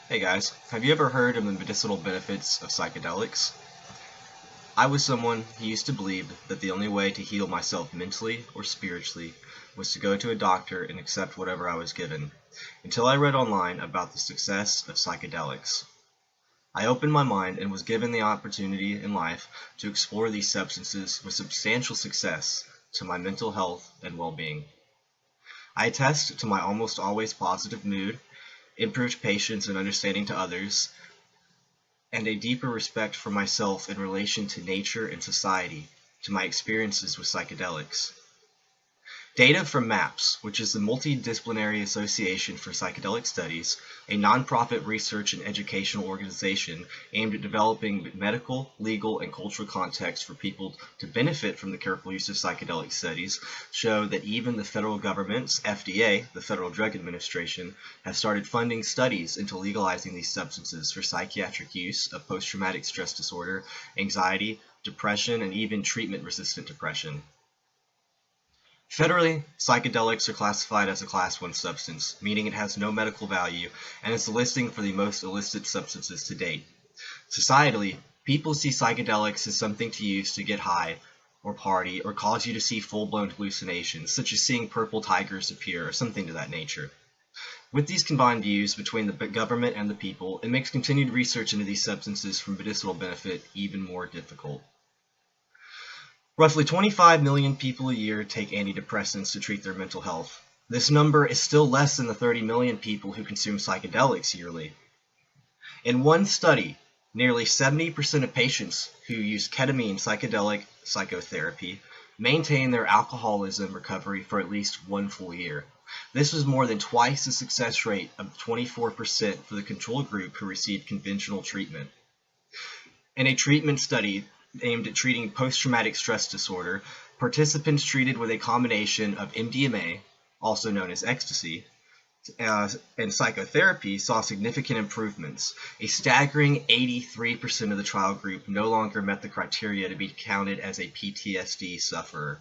Hey guys, have you ever heard of the medicinal benefits of psychedelics? I was someone who used to believe that the only way to heal myself mentally or spiritually was to go to a doctor and accept whatever I was given, until I read online about the success of psychedelics. I opened my mind and was given the opportunity in life to explore these substances with substantial success to my mental health and well-being. I attest to my almost always positive mood, improved patience and understanding to others, and a deeper respect for myself in relation to nature and society, to my experiences with psychedelics. Data from MAPS, which is the Multidisciplinary Association for Psychedelic Studies, a nonprofit research and educational organization aimed at developing medical, legal, and cultural context for people to benefit from the careful use of psychedelic studies, show that even the federal government's FDA, the Federal Drug Administration, has started funding studies into legalizing these substances for psychiatric use of post-traumatic stress disorder, anxiety, depression, and even treatment-resistant depression. Federally, psychedelics are classified as a Class 1 substance, meaning it has no medical value and is the listing for the most illicit substances to date. Societally, people see psychedelics as something to use to get high or party or cause you to see full-blown hallucinations, such as seeing purple tigers appear or something to that nature. With these combined views between the government and the people, it makes continued research into these substances for medicinal benefit even more difficult. Roughly 25 million people a year take antidepressants to treat their mental health. This number is still less than the 30 million people who consume psychedelics yearly. In one study, nearly 70% of patients who use ketamine psychedelic psychotherapy maintain their alcoholism recovery for at least one full year. This was more than twice the success rate of 24% for the control group who received conventional treatment. In a treatment study aimed at treating post-traumatic stress disorder, participants treated with a combination of MDMA, also known as ecstasy, and psychotherapy saw significant improvements. A staggering 83% of the trial group no longer met the criteria to be counted as a PTSD sufferer.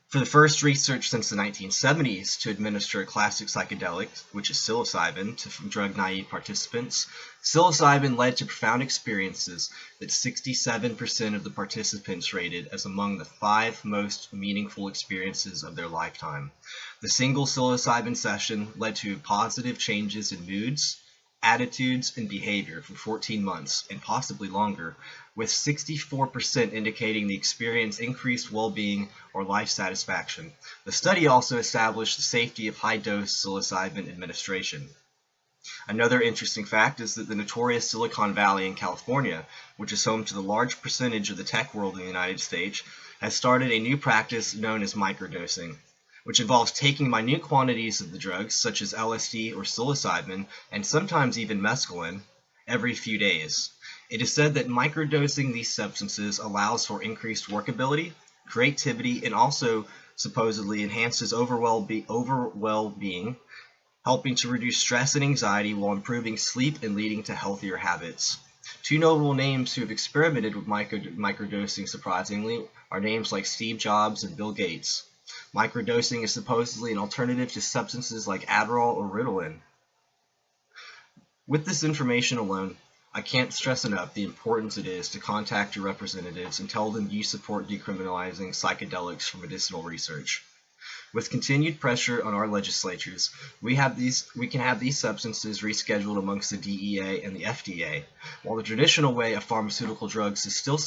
For the first research since the 1970s to administer a classic psychedelic, which is psilocybin, to drug-naive participants, psilocybin led to profound experiences that 67% of the participants rated as among the 5 most meaningful experiences of their lifetime. The single psilocybin session led to positive changes in moods, attitudes, and behavior for 14 months, and possibly longer, with 64% indicating the experience increased well-being or life satisfaction. The study also established the safety of high-dose psilocybin administration. Another interesting fact is that the notorious Silicon Valley in California, which is home to the large percentage of the tech world in the United States, has started a new practice known as microdosing, which involves taking minute quantities of the drugs, such as LSD or psilocybin, and sometimes even mescaline, every few days. It is said that microdosing these substances allows for increased workability, creativity, and also supposedly enhances overall well-being, helping to reduce stress and anxiety while improving sleep and leading to healthier habits. Two notable names who have experimented with microdosing, surprisingly, are names like Steve Jobs and Bill Gates. Microdosing is supposedly an alternative to substances like Adderall or Ritalin. With this information alone, I can't stress enough the importance it is to contact your representatives and tell them you support decriminalizing psychedelics for medicinal research. With continued pressure on our legislatures, we can have these substances rescheduled amongst the DEA and the FDA. While the traditional way of pharmaceutical drugs is still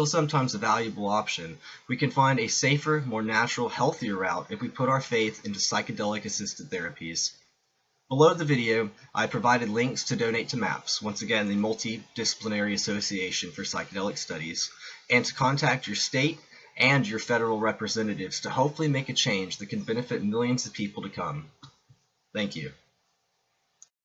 sometimes a valuable option, we can find a safer, more natural, healthier route if we put our faith into psychedelic-assisted therapies. Below the video, I provided links to donate to MAPS, once again the Multidisciplinary Association for Psychedelic Studies, and to contact your state and your federal representatives to hopefully make a change that can benefit millions of people to come. Thank you.